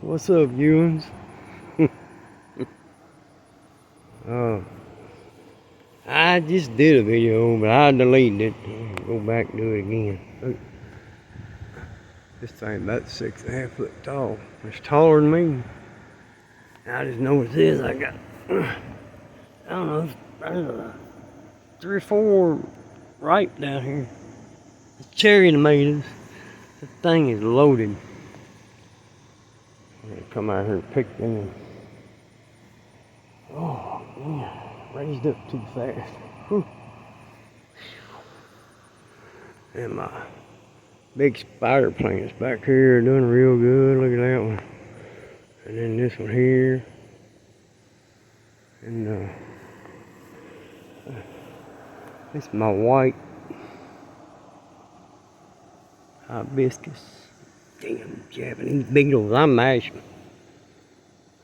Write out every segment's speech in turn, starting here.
What's up, Ewans? uh, I just did a video, but I deleted it. Go back and do it again. Look. This thing about 6.5 foot tall. It's taller than me. I just noticed this. I got, I don't know, 3 or 4 ripe down here. Cherry tomatoes. The thing is loaded. I'm gonna come out here and pick them. Oh man, raised up too fast. Whew. And my big spider plants back here are doing real good. Look at that one. And then this one here. And this is my white hibiscus. Damn Japanese beetles. I mash them.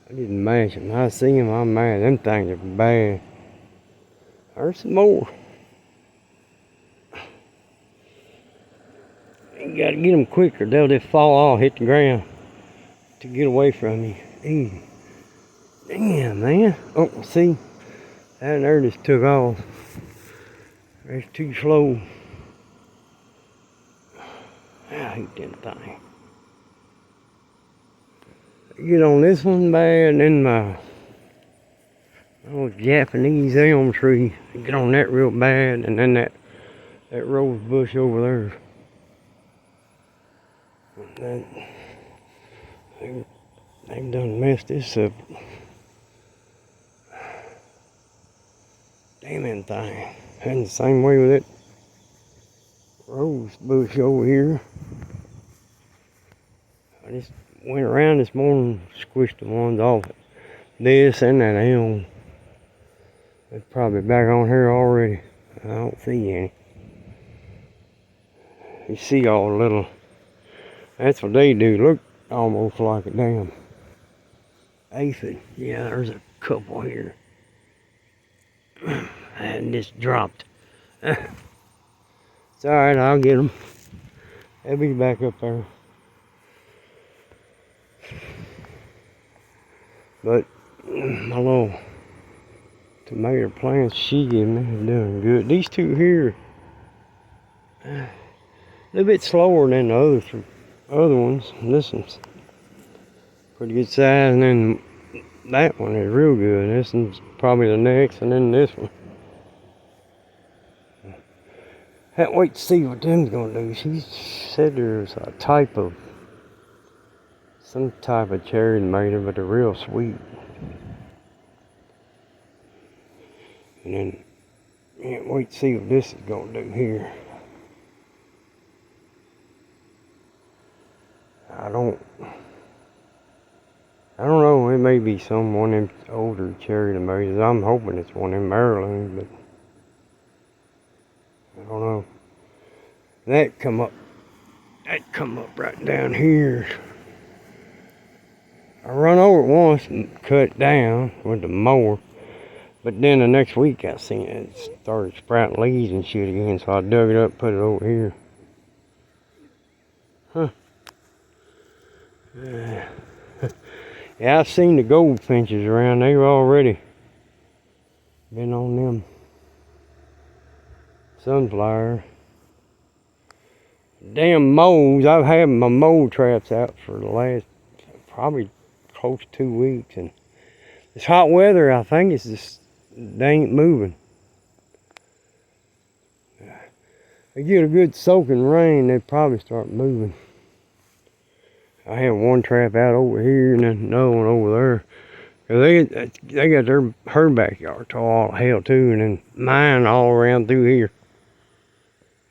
I didn't mash them. I see them, I'm mad. Them things are bad. There's some more. You gotta get them quicker. They'll just fall off, hit the ground to get away from you. Easy. Damn, man. Oh, see? That there just took off. It's too slow. I hate them things. Get on this one bad, and then my old Japanese elm tree. Get on that real bad, and then that rose bush over there. They've done messed this up. Damn that thing. And the same way with that rose bush over here. I just went around this morning, squished the ones off it. This and that elm. It's probably back on here already. I don't see any. You see all the little, that's what they do. Look almost like a damn aphid. Yeah, there's a couple here. And just dropped. It's alright, I'll get them. They'll be back up there. But my little tomato plants she gave me are doing good. These two here, a little bit slower than the other ones. This one's pretty good size, and then that one is real good. This one's probably the next, and then this one. Can't wait to see what them's gonna do. She said there's a type of, some type of cherry tomato, but they're real sweet. And then, can't wait to see what this is gonna do here. I don't know, it may be one of them older cherry tomatoes. I'm hoping it's one in Maryland, but I don't know. That come up right down here. I run over it once and cut it down with the mower, but then the next week I seen it started sprouting leaves and shit again, so I dug it up, put it over here. Huh. Yeah, I've seen the goldfinches around. They were already been on them sunflower. Damn moles. I've had my mole traps out for the last probably close to 2 weeks, and it's hot weather. I think it's just, they ain't moving. They get a good soaking rain, they probably start moving. I have one trap out over here and then another one over there. They got her backyard tore all hell too, and then mine all around through here.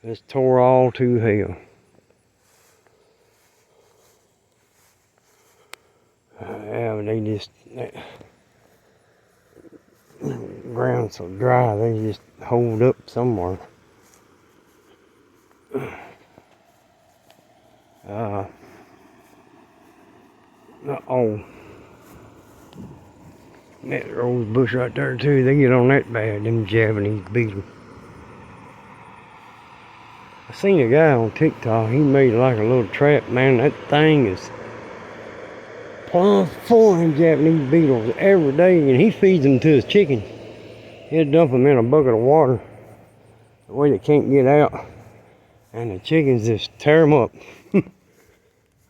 It's tore all to hell. Yeah, but they just, ground's so dry, they just hold up somewhere. Uh-oh. That rose bush right there too, they get on that bad, them Japanese beetles. I seen a guy on TikTok, he made like a little trap, man, that thing is plumb full of them Japanese beetles every day, and he feeds them to his chickens. He'll dump them in a bucket of water, the way they can't get out, and the chickens just tear them up.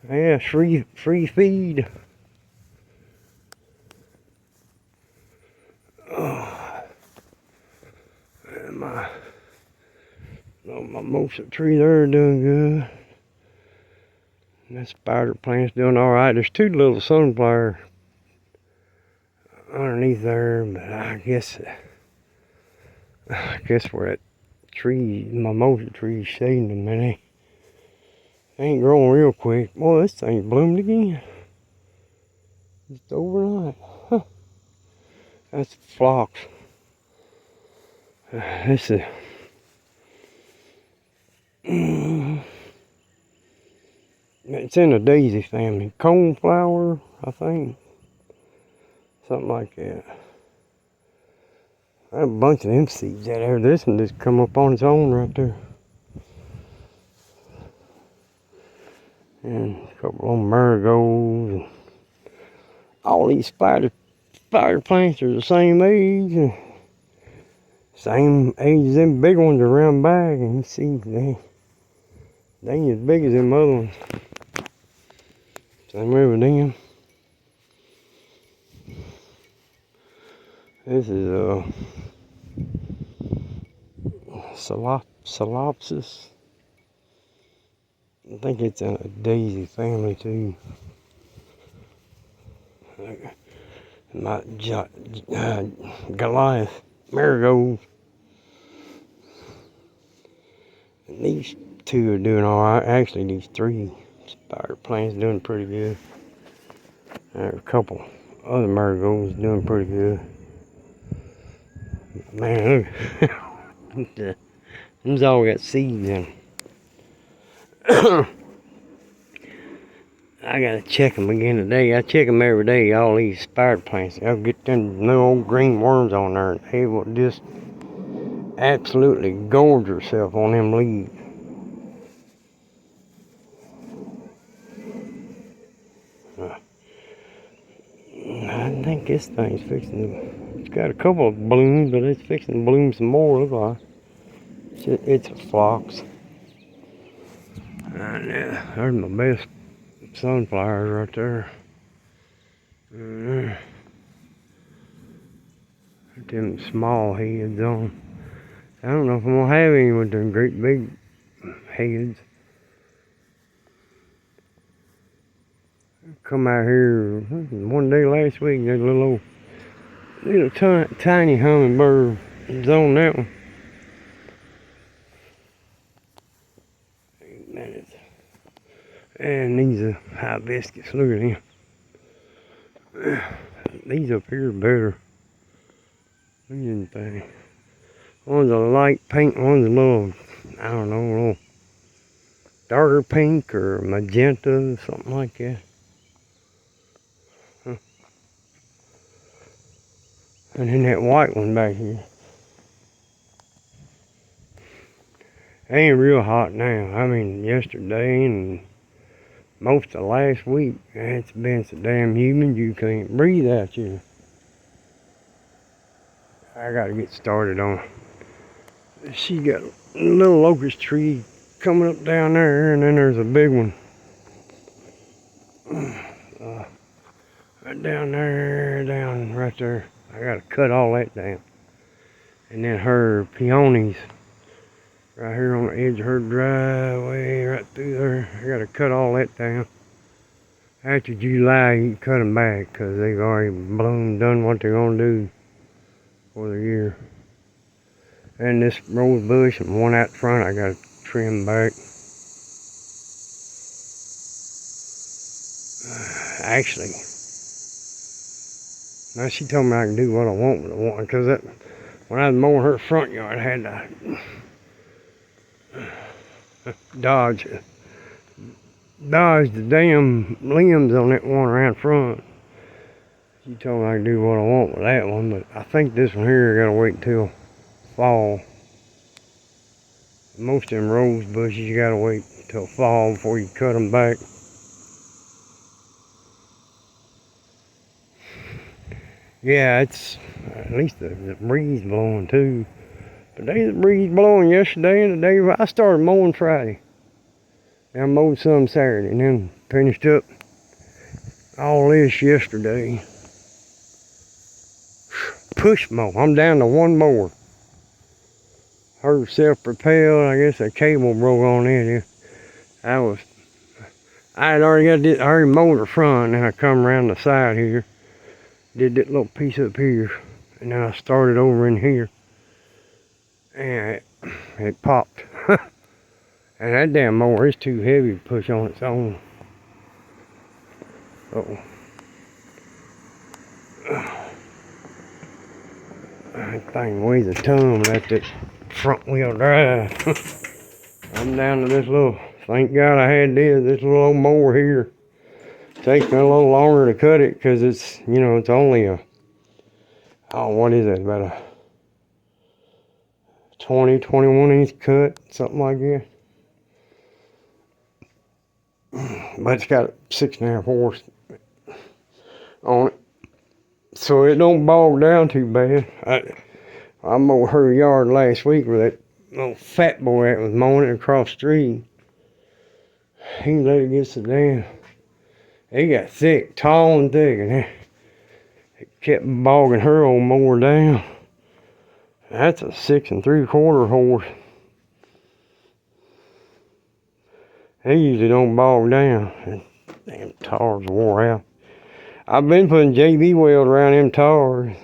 Yeah, free feed. Oh, and my mimosa tree there doing good. And that spider plant's doing all right. There's two little sunflowers underneath there, but I guess where that tree, mimosa tree, is shading them, man, they ain't growing real quick. Boy, this thing's bloomed again. Just overnight. Huh. That's phlox. This is. It's in the daisy family. Coneflower, I think. Something like that. I have a bunch of them seeds out there. This one just come up on its own right there. And a couple of marigolds. And all these spider plants are the same age. Same age as them big ones around back. And you see, they ain't as big as them other ones. Same way with them. This is Solopsis. I think it's in a daisy family too. My Goliath marigolds. And these two are doing alright. Actually, these three spider plants doing pretty good. There's a couple other marigolds doing pretty good. Man, look. Them's all got seeds in them. I gotta check them again today. I check them every day, all these spider plants. I'll get them little old green worms on there, and they will just absolutely gorge herself on them leaves. I think this thing's fixing to, it's got a couple of blooms, but it's fixing to bloom some more, look like. It's a phlox. And there's my best sunflowers right there. Them small heads on. I don't know if I'm gonna have any with them great big heads. Come out here one day last week, there's a little tiny hummingbird was on that one. 8 minutes. And these are hibiscus, look at them. These up here are better. Look at them things. One's a light pink, one's a little, I don't know, a little darker pink or magenta, something like that. Huh. And then that white one back here. It ain't real hot now. I mean, yesterday and most of last week, it's been so damn humid you can't breathe out here. I gotta get started on. She got a little locust tree coming up down there, and then there's a big one. Right down there, down right there. I gotta cut all that down. And then her peonies, right here on the edge of her driveway, right through there. I gotta cut all that down. After July, you can cut them back, because they've already blown, done what they're gonna do for the year. And this rose bush and one out front, I gotta trim back. Actually, now she told me I can do what I want with the one, because that when I was mowing her front yard, I had to dodge the damn limbs on that one around front. She told me I can do what I want with that one, but I think this one here I gotta wait until fall. Most of them rose bushes you gotta wait till fall before you cut them back. Yeah, it's at least the breeze blowing too. But there's a breeze blowing yesterday and the day I started mowing Friday. I mowed some Saturday and then finished up all this yesterday. Push mow. I'm down to one mower. Her self-propelled. I guess a cable broke on it. I had already got this. I already mowed the front, and I come around the side here. Did that little piece up here, and then I started over in here, and it popped. And that damn mower is too heavy to push on its own. Uh-oh. That thing weighs a ton. That's that front wheel drive. I'm down to this little, thank God I had this little old mower here. Takes me a little longer to cut it because it's, you know, it's only a, oh, what is it, about a 21 inch cut, something like that. But it's got 6.5 horse on it, so it don't bog down too bad. I mowed her yard last week with that little fat boy that was mowing it across the street. He let it get so damn. It got thick, tall and thick, and it kept bogging her old mower down. That's a 6 3/4 horse. He usually don't bog down. And damn tars wore out. I've been putting JB welds around them tars.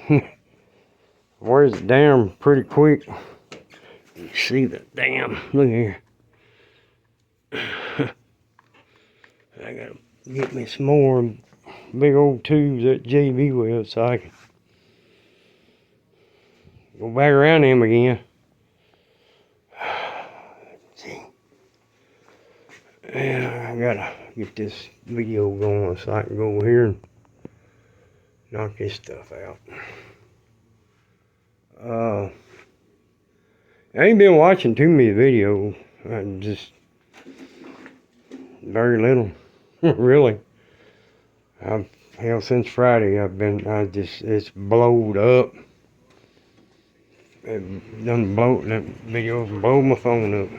Wears it down pretty quick. You see the damn, look here. I gotta get me some more big old tubes at JB welds so I can go back around them again. See. And I gotta get this video going so I can go over here and knock this stuff out. I ain't been watching too many videos. I just very little, really. Hell, since Friday it's blowed up. It done blow, that video blow my phone up.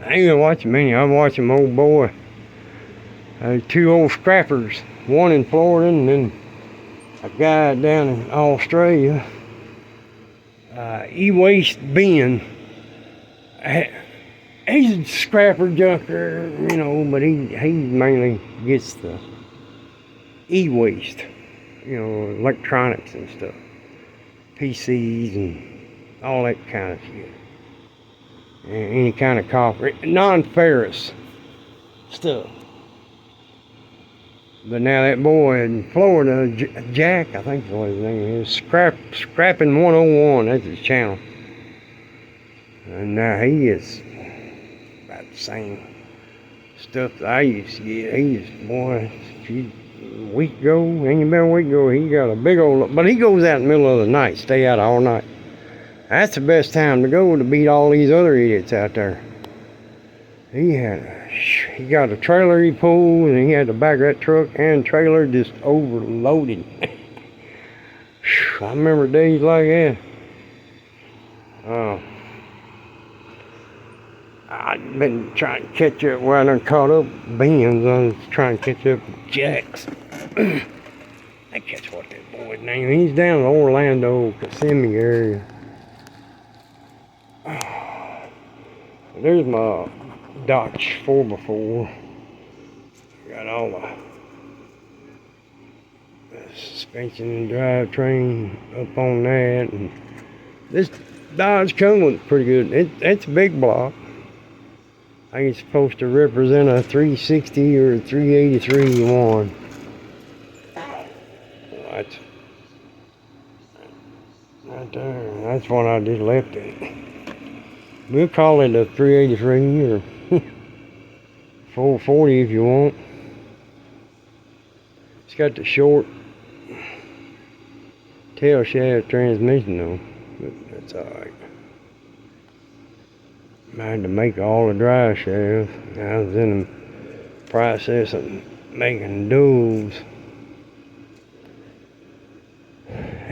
I ain't been watching many. I'm watching my old boy. 2 old scrappers, one in Florida and then a guy down in Australia. E-waste bin. He's a scrapper junker, you know, but he mainly gets the e-waste, you know, electronics and stuff, PCs and all that kind of shit, and any kind of copper, non-ferrous stuff. But now that boy in Florida, Jack, I think is what his name is, Scrapping 101, that's his channel. And now he is about the same stuff that I used to get. He's, boy, a week ago, ain't been a week ago, he got a big old, but he goes out in the middle of the night, stay out all night. That's the best time to go to beat all these other idiots out there. He got a trailer he pulled, and he had the back of that truck and trailer just overloaded. I remember days like that. I've been trying to catch up where I done caught up Benz. I was trying to catch up with Jacks. I catch what that boy's name. He's down in the Orlando, Kissimmee area. There's my Dodge 4x4. Got all the suspension and drivetrain up on that. And this Dodge comes with pretty good. It's a big block. I think it's supposed to represent a 360 or a 383 one. That's right there. That's one I just left it. We'll call it a 383 or 440 if you want. It's got the short tail shaft transmission though, but that's alright. I had to make all the drive shafts. I was in the process of making duals.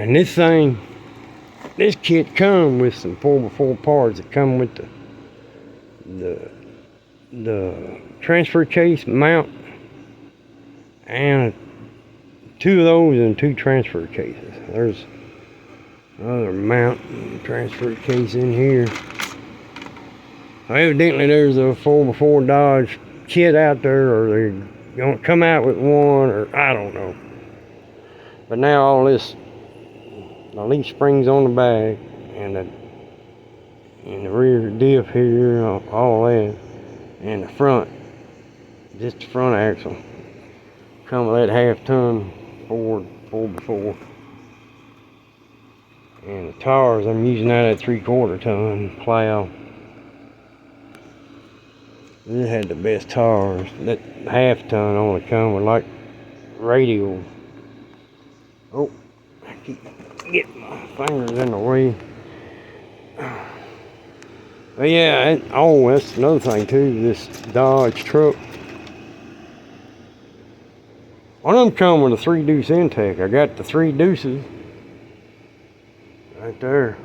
And this kit come with some 4x4 parts that come with the transfer case mount, and 2 of those and 2 transfer cases. There's another mount and transfer case in here. So evidently there's a 4x4 Dodge kit out there, or they're gonna come out with one, or I don't know. But now all this, the leaf springs on the back, and the rear diff here, all that, and the front, just the front axle, come with that 1/2 ton Ford 4x4. And the tires, I'm using that 3/4 ton plow. This had the best tires. That 1/2 ton only come with like radial. Oh, I keep getting my fingers in the way. But yeah, that's another thing too, this Dodge truck. One of them come with a 3-deuce intake. I got the 3 deuces right there,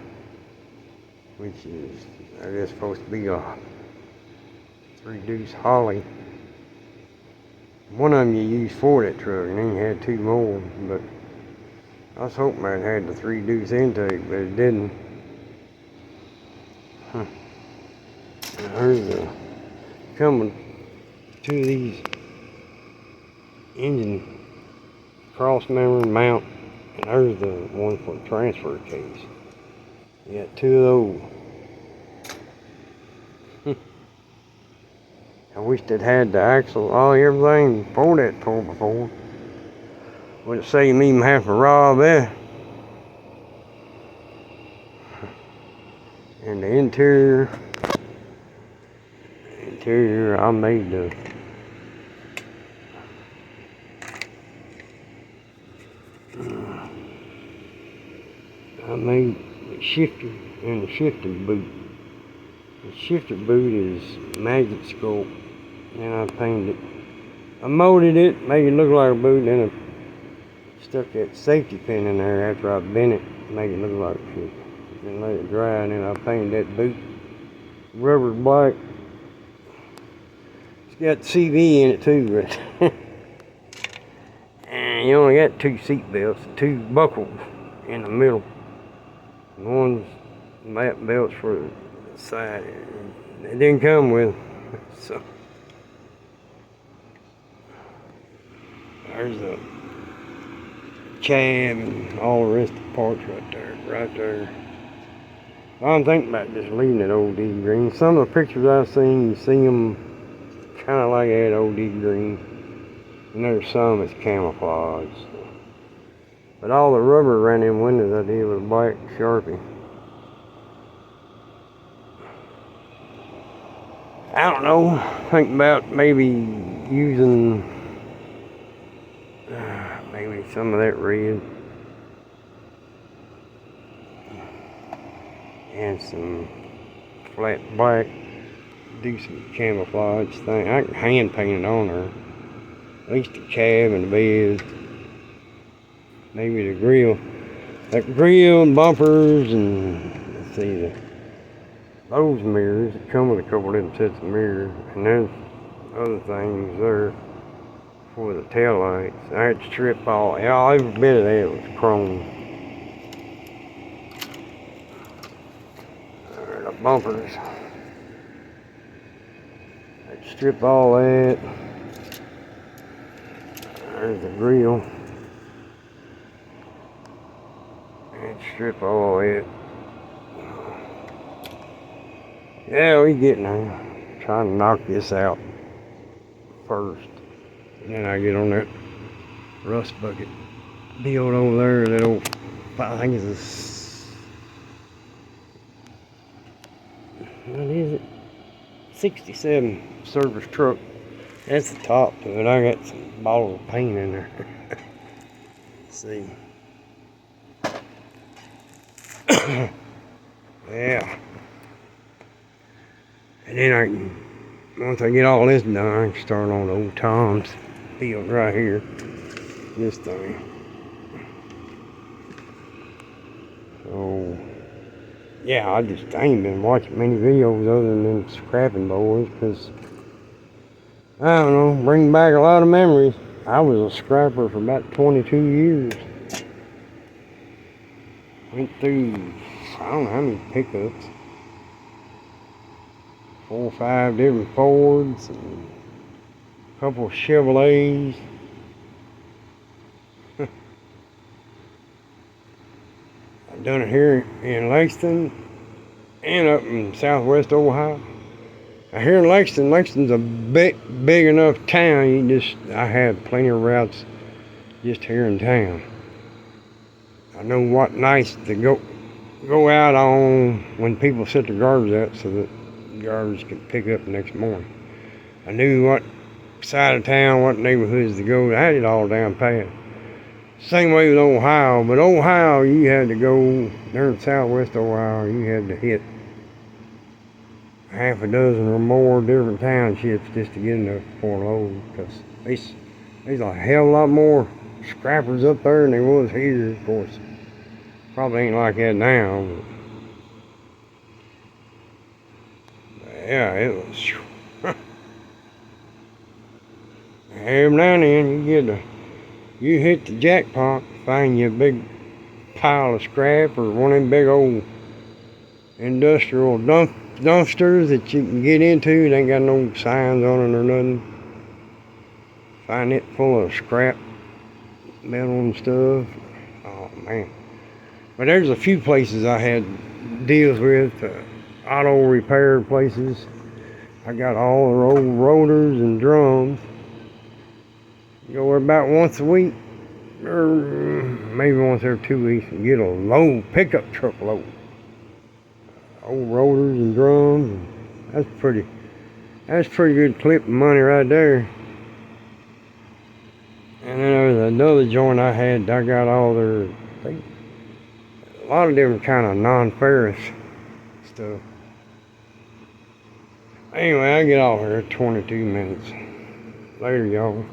which is, I guess, supposed to be a 3-deuce Holly. One of them you use for that truck, and then you had 2 more, but I was hoping it had the 3-deuce intake, but it didn't. There's coming 2 of these engine cross member mount, and there's the one for the transfer case. You got 2 of those. I wish they'd had the axle, everything for that 4x4. Would it save me even having to rob that? And the interior, I made the shifter and the shifter boot. The shifter boot is magic sculpt, and I painted it. I molded it, made it look like a boot, and then I stuck that safety pin in there after I bent it, made it look like a shifter. Then let it dry, and then I painted that boot rubber black. It's got CV in it too, but and you only got 2 seat belts, 2 buckles in the middle. One's lap belts for the side. It didn't come with, so there's the cab and all the rest of the parts right there. I'm thinking about just leaving it OD green. Some of the pictures I've seen, you see them kind of like that OD green, and there's some that's camouflage. But all the rubber around them windows I did with a black Sharpie. I don't know, think about maybe using maybe some of that red and some flat black, do some camouflage thing. I can hand paint it on there, at least the cab and the bed, maybe the grill, that grill and bumpers, and let's see, those mirrors that come with a couple of them sets of mirrors, and there's other things there for the tail lights. I had to strip all every bit of that was chrome. There, the bumpers, I had to strip all that. There's the grill, I had to strip all that. Yeah, we getting there. Trying to knock this out first. And then I get on that rust bucket build over there, that old, I think it's what is it? 67 service truck. That's the top to it. I got some bottles of paint in there. Let's see. Yeah. And then I can, once I get all this done, I can start on old Tom's field right here. This thing. So, yeah, I ain't been watching many videos other than them scrapping boys, because, I don't know, bring back a lot of memories. I was a scrapper for about 22 years. Went through, I don't know how many pickups. 4 or 5 different Fords, and a couple of Chevrolets. I've done it here in Lexington and up in southwest Ohio. Now here in Lexington's a big enough town. I have plenty of routes just here in town. I know what nights to go out on when people set their garbage out so that garbage can pick up the next morning. I knew what side of town, what neighborhoods to go. I had it all down pat. Same way with Ohio, but Ohio, you had to go, there in southwest Ohio, you had to hit half a dozen or more different townships just to get enough for a load, because there's a hell of a lot more scrappers up there than there was here, of course. Probably ain't like that now, but yeah, it was. Every now and then you hit the jackpot, find you a big pile of scrap or one of them big old industrial dumpsters that you can get into. It ain't got no signs on it or nothing. Find it full of scrap metal and stuff. Oh man. But there's a few places I had deals with, auto repair places. I got all the old rotors and drums. Go there about once a week, or maybe once every 2 weeks, and get a load, pickup truck load. Old rotors and drums. And that's pretty good clip of money right there. And then there was another joint I had. I got all a lot of different kind of non-ferrous stuff. Anyway, I get off here 22 minutes. Later, y'all.